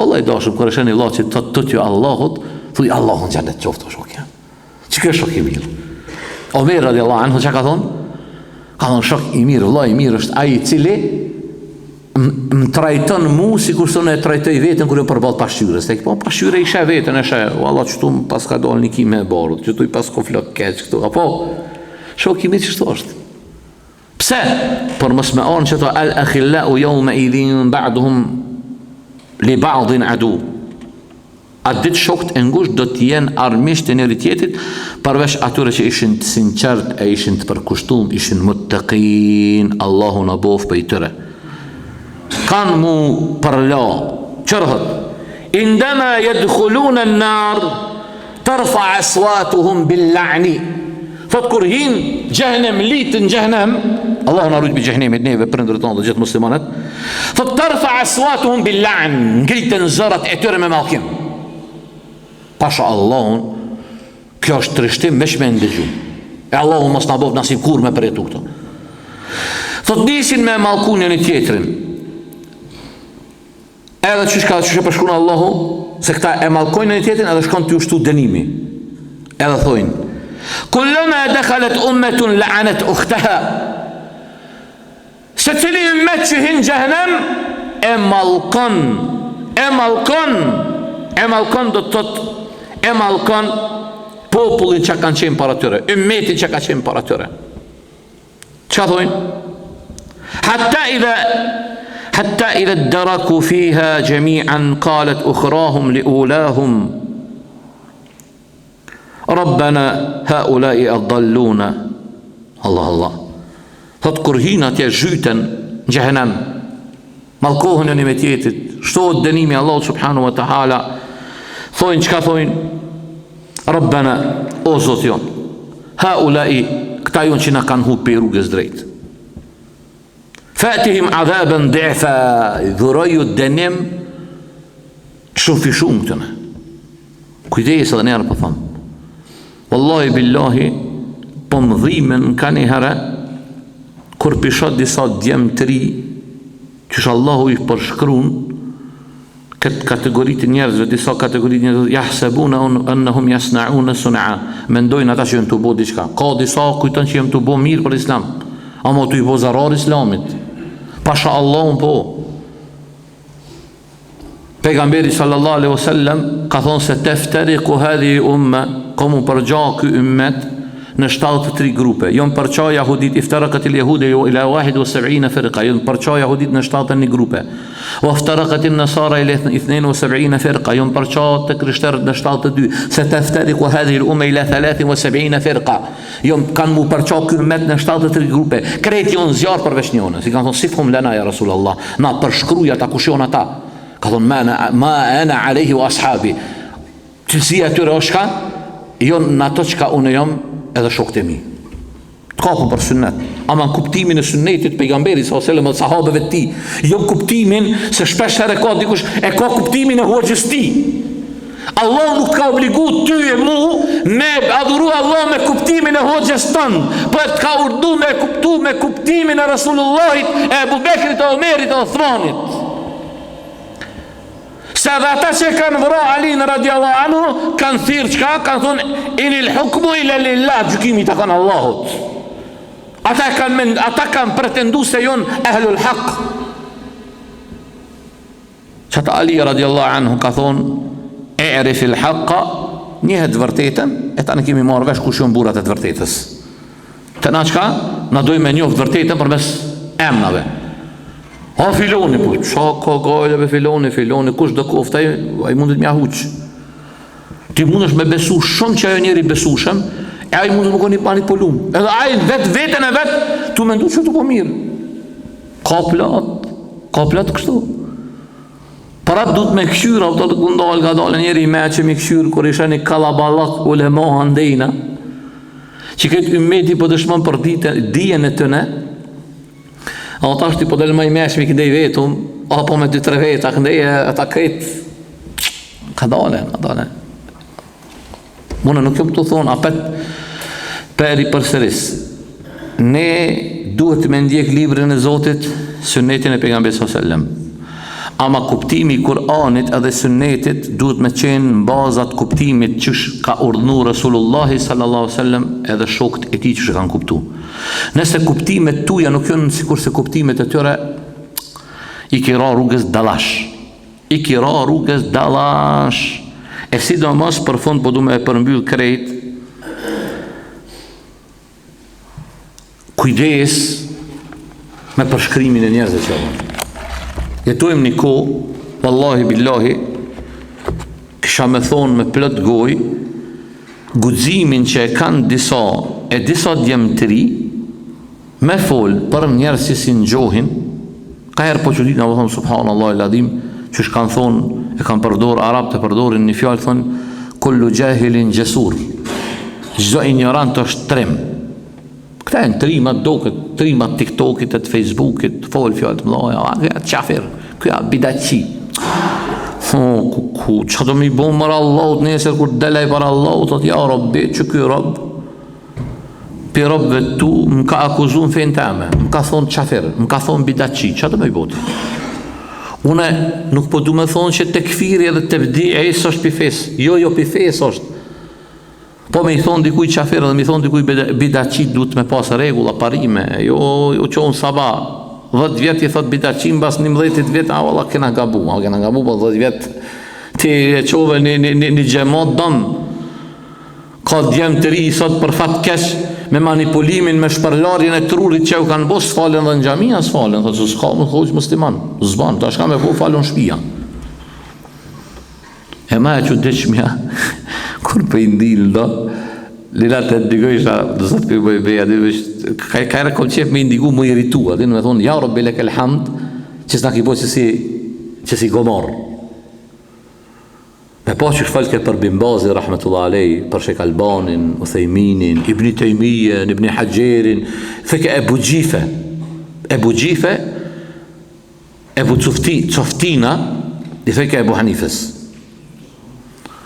Allah i dashëm, kur e sheni Allah që të t'ju Allahut, thuj Allahun gjendet qoftë o shokja. Që kjo shok i mirë? Omer radiallahu anhu që ka thonë? Ka thonë shok i mirë, Allah i mirë është aji cili më trajton mu si kur së në e trajtoj vetën kur e përbal pashyres. Po pashyre i shë vetën e shë, o Allah që tu më pas ka dal një ki me barut, që tu i pas ko flok keq këtu. Apo, shok i mirë që shtu është. Pse? Por mos me anë që to al akhillau yawma idhin ba'duhum li ba'din adu. Atë ditë shokët e ngusht do t'jenë armisht e njëri tjetrit, përveç atyre që ishin të sinqert e ishin të përkushtum, ishin muttaqin, Allahu në bof për i tëre. Kanë mu përla, qërëhët, indama jedkhulun e nar, tërfa aswatuhum bil la'ni. Thot kur hin gjehnem, litën gjehnem, Allah në arrujt për gjehnemit neve prindrët tonë dhe gjithë muslimanet, thot tërfa aswatuhum bil la'n, ngritën zërat e tyre me malkim. Pasha Allahun, kjo është trishtim veç me ndëgju. E Allahun mos në bof nasim kur me përjetu këto. Thot nisin me malku një tjetrin. Edhe që shka përshkuna Allahu, se këta e malkojnë një tjetrin edhe shkon të ushtu dënimi. Edhe thojnë, kullama dakhalet ummetun la'anet ukhtaha. Se cili ummet që hin gjahnem e malkon do të thot e malkon popullin që kanë qenë para tyre, ummetin që ka qenë para tyre. Çka thojnë? Hatta idha daraku fiha jami'an qalet ukhrahum li ulahum Rabbana haulai adalluna. Allah. Thot kur hin atje zhyten në xhehenem, malkohen një me tjetrit, shtohet dënimi Allah subhanahu wa ta'ala, thojnë çka thojnë? Rabbana, o Zot jon, haulai, këta jon që na kanë hup për rrugës drejt. Fatihim adhaban di'fa, dhuraju dënim shumë fishum këtëne. Kujdes edhe njerë për thëmë. Wallahi billahi, po më dhimen ka një herë, kur pishat disa djemë të ri, qësh Allahu i përshkrun, këtë kategoritë njerëzve, disa kategoritë njerëzve, jahsebuna ennehum jasnauna sun'a, mendojnë ata që jenë të bo diçka. Ka disa kujton që jenë të bo mirë për islam, ama të i bo zarar islamit. Pasha Allahun po. Pejgamberi sallallahu alaihi wasallam ka thonë se teftariqu hadhihi umma, ka mu përgja ky ummet në 73 grupe. Jon përqa jahudit, iftarakat il jahude ila 71 firqa. Jon përqa jahudit në 71 grupe. Wa iftarakat il nasara ila 72 firqa. Jon përqa të krishterët në 72. Se taftariqu hadhihi al-umma ila 73 firqa. Jon kanë mu përqa ky ummet në 73 grupe. Kreti jon zjarr përveç njëone. Si kanë thonë sifhum lana ya Rasulullah. Na përshkruaj ata kush janë ata. Ka thonë ma ana alayhi wa ashabi. Cilësia e tyre është ka? Jon në ato që ka unë jam edhe shokët e mi. Të kapën për sunnet. Ama në kuptimin e sunnetit pejgamberi s.a.s. dhe sahabeve të tij. Jo kuptimin se shpesh herë ka dikush e ka kuptimin e hoxhës ti. Allah nuk ka obligu ty e mu me adhuru Allah me kuptimin e hoxhës tënë, për të ka urdu me kuptu me kuptimin e Rasulullahit, e Abu Bekrit, e Omerit, e Uthmanit. Se dhe ata që kanë vëra Alin radiallahu anhu, kanë thirë qka? Kanë thonë, inil hukmu ila lillah, gjykimi të kanë Allahut. Ata kanë pretendu se jonë ehlul haq. Qëta Ali radiallahu anhu ka thonë, i'rifil haqqa, njëhet vërtetën, e ta në kemi marrë vesh kush jonë burat e të vërtetës. Të na qka? Na dojmë me njohë vërtetën për mes emnave. Ha filoni, po, qa ka gajleve filoni, kush do koftaj, a i mundit mja huq. Ti mund është me besu shumë që ajo njeri besushëm, e a i mundit më koni manipulum. Edhe a i vetën e vetë, tu me ndu që të po mirë. Ka plat kështu. Parat du të me këshyra, të të gundal ka dalë njeri me që me këshyrë, kër isha një kalabalak ulema handejna, që këtë ymeti po dëshmon për dijen e tëne, a ta është ti po delë ma i meshmi këndej vetëm, apo me 2-3 veta këndej ata kretë, ka dale. Mune nuk jom të thonë, apet peri për sëris. Ne duhet me ndjek librin e Zotit, sunnetin e pejgamberit s.a.s. Ama kuptimi i Kur'anit edhe sunnetit duhet me qenë në bazat kuptimit që ka urdhnu Rasulullahi sallallahu sallam edhe shokët e tij që kanë kuptu. Nëse kuptimet tuja nuk janë sikur se kuptimet e tyre, i kira rrugës dalash. E sidomos për fund po du me përmbyll krejt, kujdes me përshkrimin e njerëzve që avon. Jetojmë një kohë, wallahi billahi, kisha me thonë me plot gojë, guximin që e kanë disa djemtëri, me folë për njerëz që si ngjohin, ka herë po që ditë në vëthëm subhanallah il adhim, që shkanë thonë, e kanë përdorë, Arab të përdorin një fjallë, thonë, kullu gjahilin gjesur, çdo ignorant është trim. Këta e në trimat doket, trimat TikTokit, të Facebookit, folë fjallë të mëdhaja, këja qafir, këja bidaci. Që do mi bo mërë Allahut, nesër kur delej për Allahut, thot, ja Rabbi, që kjo Rabb, për Rabbve tu, më ka akuzun fejnë teme, më ka thonë qafir, më ka thonë bidaci, që do me i boti? Une nuk po du me thonë që tekfiri edhe të vdi, e isë është pifes, jo pifes është. Po me i thonë dikuj qafirë dhe me i thonë dikuj bidacit duhet me pasë regula, parime, jo qonë sabah, 10 vjetë i thotë bidacin, bas 11 vjetë, Allah kena gabu, po 10 vjetë, ti e qove një gjemot dëmë, ka djemë të ri i thotë për fatë kesh, me manipulimin, me shpërlarjen e trurit që u kanë bo, s'falen dhe në gjamia, s'falen, thotë që s'ka më thoqë musliman, zbanë, ta shka me po falon shpia. E ma e që deqmja, kur për i ndilë do, lirat e ndigojsha, do sot për i bëj beja, ka e rekom qef me indigu më iritua, dhe në me thonë, ja Rabbi lek elhamd, që s'na ki po që si gomor. Me po që shfalke për Bimbazi, rahmetullah alej, për Shek Albanin, Uthejminin, Ibni Tejmijen, Ibni Hajerin, theke Ebu Gjife, Ebu Coftina, i theke Ebu Hanifes.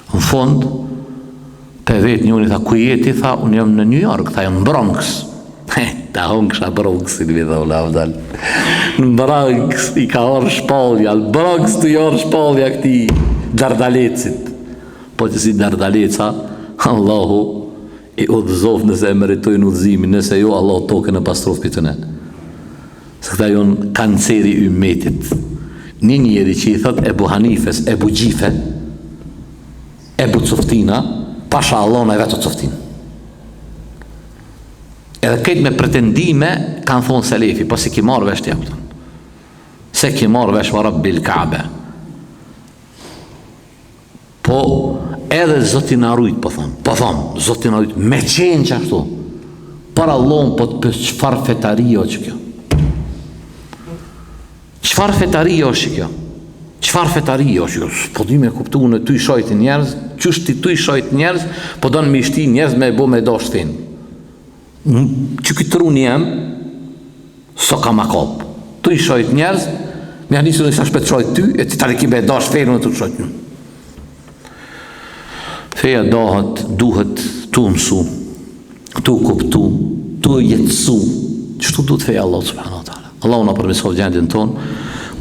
Në fond, të vetë një unë i tha, ku jeti, tha, unë jam në New York, tha, jam në Bronx. Ta unë kësha Bronx, i në vidha u lavdal. Në Bronx, i ka orë shpallja, në Bronx të i orë shpallja këti dardalecit. Po që si dardaleca, Allahu i udhëzof nëse e meritojnë udhëzimin, nëse jo, Allahu toke në pastrof për të ne. Se këta jonë kanceri i ummetit. Një njeri që i thot Ebu Hanifes, Ebu Gjife, Ebu Coftina, pasha Allah në e vetë Coftin. Edhe këtë me pretendime kanë thonë selefi, po si ki marrë vesh t'ja këtën. Se ki marrë vesh wa Rabbil Ka'be. Po edhe Zotin Arujt, po thonë, Zotin Arujt, me qenë që ashtu, për Allahun, po të për qëfar fetario që kjo? Qëfar fetario është që kjo? Qëfar fetario është kjo? Po di me kuptu në ty shojtë njerëz, qështë ti ty shojtë njerëz, po do në mishti njerëz me bo me do shtin. Që këtë runi jem, so ka ma kopë. Ty shojtë njerëz, me anisë në isa shpet shojtë ty, e ti tari ki me do shtin në të shojtë një. Feja duhet tu mësu, tu kuptu, tu jetësu. Qështu duhet feja Allah subhanahu wa ta'ala. Allah unë përmisov gjendin tonë,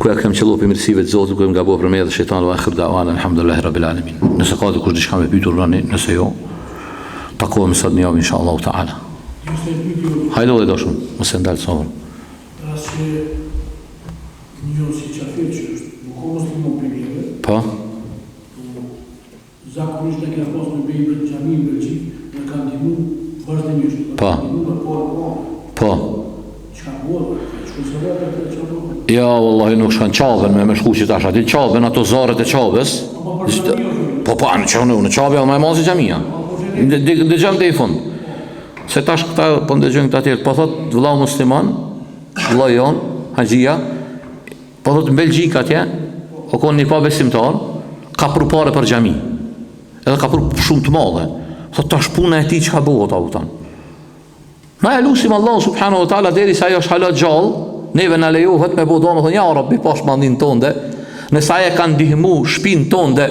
kuja kem qëllu për mirësive të Zotit, kuja nga bo për me dhe shejtanu, akhir da'wana, alhamdulillahi rabbil alamin. Nëse ka të kush dishka me pytur rani, nëse jo, takohemi sot një javë, insha Allah ta'ala. Hajdo dhe do shumë, mëse ndalë të sovrë. Rasë një si qafir që është, nuk o mështë më përgjeve, Pa? zakonisht e kena pas me bejë për gjami në Belgjik, në kanë dimu vazhdimisht. Pa? Pa? Qka buar, shku se vërë për që vërë? Ja, wallahi nuk shkan qabën me shku që tash ati qabën, ato zarët e qabës. Po, në qabë, ma e mazi gjamia. Dëgjëm dhe i fund. Se tash këta, po ndëgjëm këta tjerë, po thot, vëllau musliman, vëllau jonë, haqia, po thot, në Belgjik atje, o konë një pa besimtar, ka pru pare për gjami. Edhe ka pru shumë të madhe. Thot, tash puna e ti që ka bëhot, a vutan. Na e lusim Allah subhanahu wa ta'ala, deri sa jo është halat gjallë, neve në lejohet me bodo, me thonë, ja, Rabbi, pash mandin tonde, nësa e kanë dihmu shpin tonde,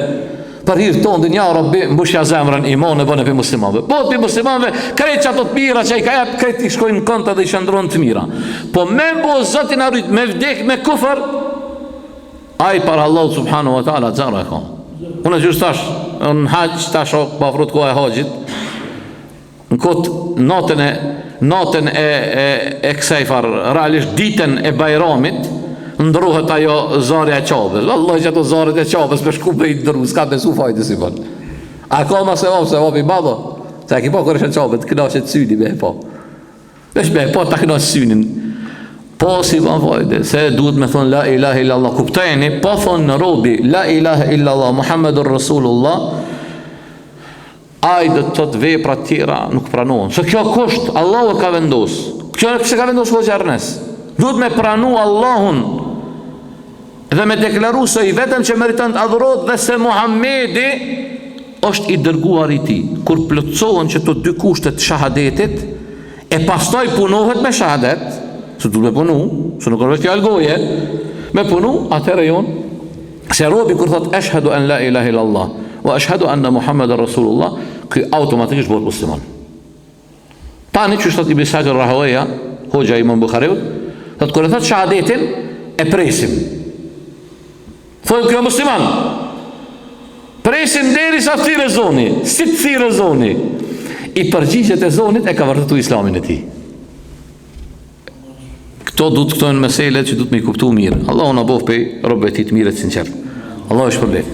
për hirë tonde, ja, Rabbi, mbushja zemrën iman e bëne për muslimanve. Po, për muslimanve, krejt që ato të mira, që i ka jep, krejt i shkojnë në konta dhe i shëndronë të mira. Po, me bo Zotin Arujt, me vdek, me kufër, aj para Allah subhanahu wa ta'ala, zara e ka. Unë e gjysh tash, në haqë, tash o pafrut koha e haqit, në kotë natën e kësejfar, realisht ditën e bajramit, ndruhet ajo zarja e qabës. Allah që ato zarët e qabës për shku për i ndru, s'ka besu fajtë si për. A ka ma se vapë i bado, se a ki po kërë shë qabët, kënaqet syni me e po. Vesh me e po ta kënaqet synin. Po si ban fajde, se duhet me thonë la ilaha illallah, kuptajni, po thonë në robi la ilaha illallah, Muhammedur Rasulullah, ajde të të vepra tjera nuk pranohen. Se kjo kusht, Allahu e ka vendos. Kjo se ka vendos Hoxha Ernest. Duhet me pranu Allahun dhe me deklaru se i vetëm që meriton të adhurohet dhe se Muhammedi është i dërguar i ti. Kur plotësohen që të dy kushtet shahadetit, e pastaj punohet me shahadet, se du me punu, se nuk është fjallë goje, me punu, atëre jonë, se robi kur thot, eshhedu en la ilaha illallah, wa eshhedu anna Muhammedur Rasulullah, këj automatikisht bëhet musliman. Tani që shtot i Bisajër Rahoja, Hoxha Imam Bukhariut, thot, kër e thot shahadetin, e presim. Thot, kjo musliman, presim deri sa thire zoni, si të thire zoni, i përgjigjet e zonit e ka vërtetu islamin e ti. Këto janë meselet që duhet me i kuptu mirë. Allah unë abof pej robëtit mirët sinqerë. Allah është përblet.